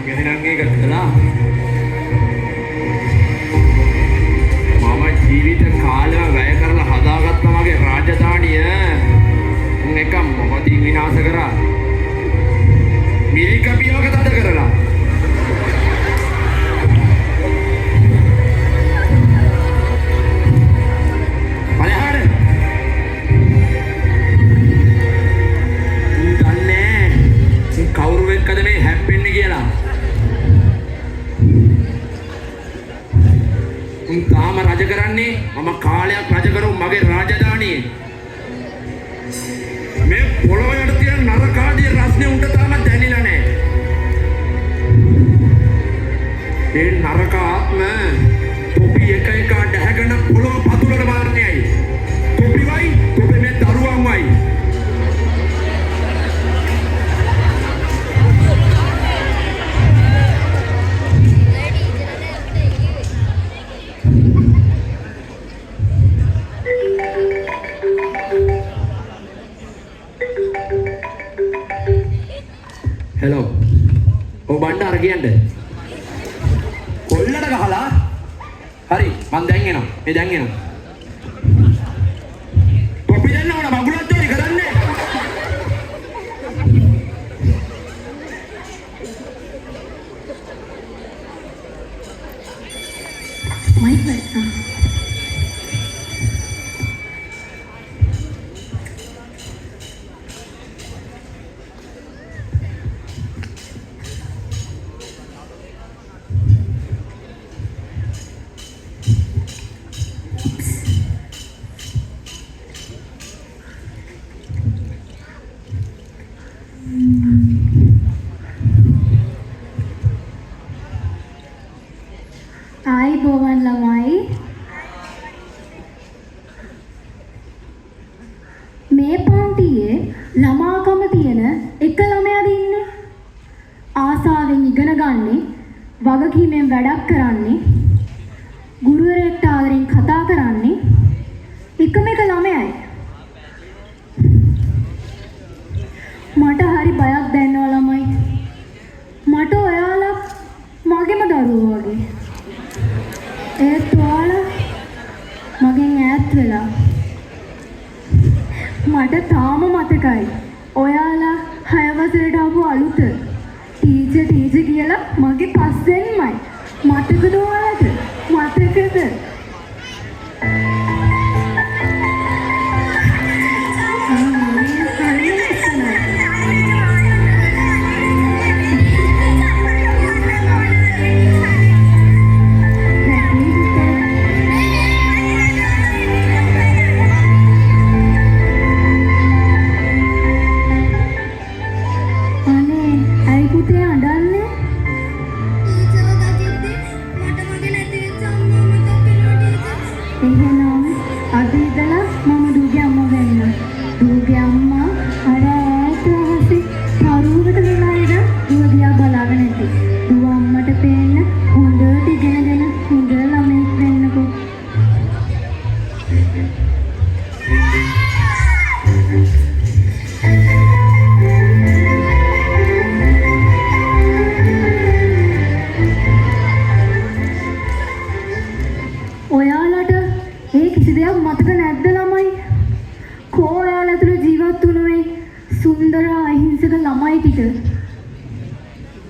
එහෙනම් ඒක කළා. මම ජීවිත කාලෙම වැය කරලා හදාගත්ත මගේ රාජධානිය උන් එක මොකදින් විනාශ කරා. මේක පියවක තද කරලා. කවුරු එක්කද මේ හැප්පෙන්නේ කියලා. උන් තාම රජ කරන්නේ මම කාලයක් රජ කරු මගේ රාජධානියේ. මේ පොළොව යට තියෙන නරකාදී රස්නේ උන්ට තාම දැනෙලා නැහැ. ඒ නරක ආත්ම තොපි එක එක දැහැගෙන පොළොව පතුලට මාරන්නේයි. තොපි වයි තොපි මේ දරුවන් වයි. හෙලෝ ඔය බණ්ඩාර කියන්නේ කොල්ලට ගහලා හරි මං දැන් එනවා මේ දැන් එනවා කොපි දෙන්න ඕන මගුලක් චෝරි කරන්නේ මයික් වලට ආයිබෝවන් ළමයි මේ පන්තියේ ළමාකම තියෙන එක ළමයාද ඉන්නේ ආසාවෙන් ඉගෙන ගන්නේ වගකීමෙන් වැඩක් කරන්නේ ගුරුවරයෙක්ට ආදරෙන් කතා කරන්නේ එකම එක ළමයයි මට හරි බයක් දැනෙනවා ළමයි මට ඔයාලා මගේම දරුවෝ වගේ ඒත් ඔයාලා මගෙන් ඈත් වෙලා මට තාම මතකයි ඔයාලා 6 වසරේට ආපු අලුත ටීචර් කියලා මගේ පස්සෙන්මයි මතකද ඔයාලට මතකද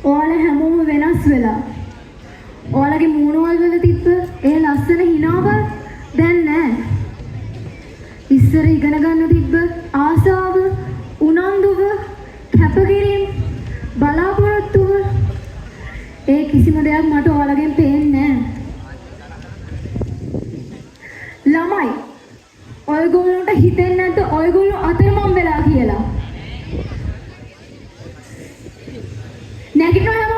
ඔයාලා හැමෝම වෙනස් වෙලා ඔයාලගේ මූණවල වල තිබ්බ ඒ ලස්සන හිනාව දැන් නැහැ. ඉස්සර ඉගෙන ගන්න තිබ්බ ආසාව, උනන්දුව, කැපකිරීම, බලාපොරොත්තුව ඒ කිසිම දෙයක් මට ඔයාලගෙන් පේන්නේ නැහැ. ළමයි ඔයගොල්ලන්ට හිතෙන්නේ නැද්ද ඔයගොල්ලෝ අතරමං වෙලා කියලා? නැගිටිනවා හැමෝම.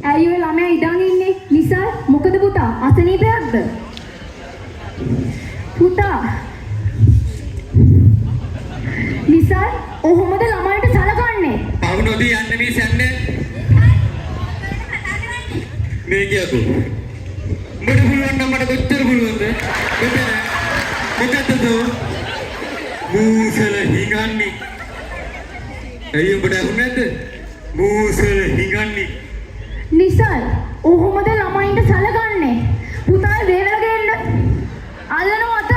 ඇයි ඔය ළමයා ඉඳන් ඉන්නේ? නිසල් මොකද පුතා? අසනීපයක්ද? පුතා. නිසල් ඔහොමද ළමයින්ට සලකන්නේ? පවුනෝදී යන්නේ මේ සැන්නේ. මේ කියකෝ. මට පුළුවන් නම් මට කොච්චර පුළුවන්ද? මෙතන මූසල හිගන්නේ. ඇයි උඹට අහුන්නේ නැද්ද? මූසල හිඟන්නේ. නිසල් ඔහොමද ළමයින්ට සලකන්නේ? පුතා වේවල ගේන්න. අල්ලනවා අත.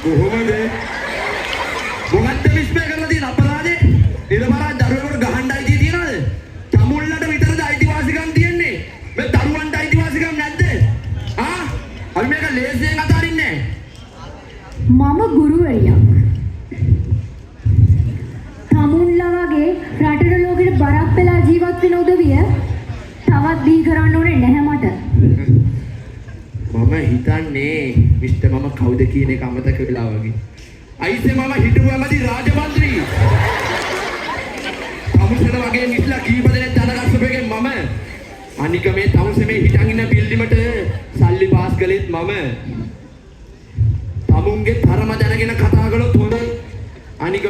කොහොමද? මොකක්ද විශ්මය කරලා තියෙන අපරාධේ? ඉරමරා දරුවෙකුට ගහන්න අයිතිය තියනවද? තමුල්ලට විතරද අයිතිවාසිකම් තියෙන්නේ? මේ දරුවන්ට අයිතිවාසිකම් නැද්ද? අපි මේක ලේසියෙන් අතාරින්නේ මම ගුරුවරියක්. තමුන්ලා වගේ රටට ලෝකෙට බරක් වෙලා ජීවත් වෙන උදවිය තවත් දී කරන්න ඕනේ නැහැ මට. මම හිතන්නේ මිස්ටර් මම කවුද කියන එක අමතක වෙලා වගේ. අයිසේ මම හිටපු ඇමති රාජමන්ත්‍රී. තමුසෙල වගේ මිස්ලා කීප දෙනෙක් දනගස්සපෙකේ මම. අනික මේ තමුසේ මේ හිටන් ඉන්න බිල්ඩිමට සල්ලි පාස් කළෙත් මම. තමුන්ගේ තරම දැනගෙන කතා කළොත් හොඳයි. අනික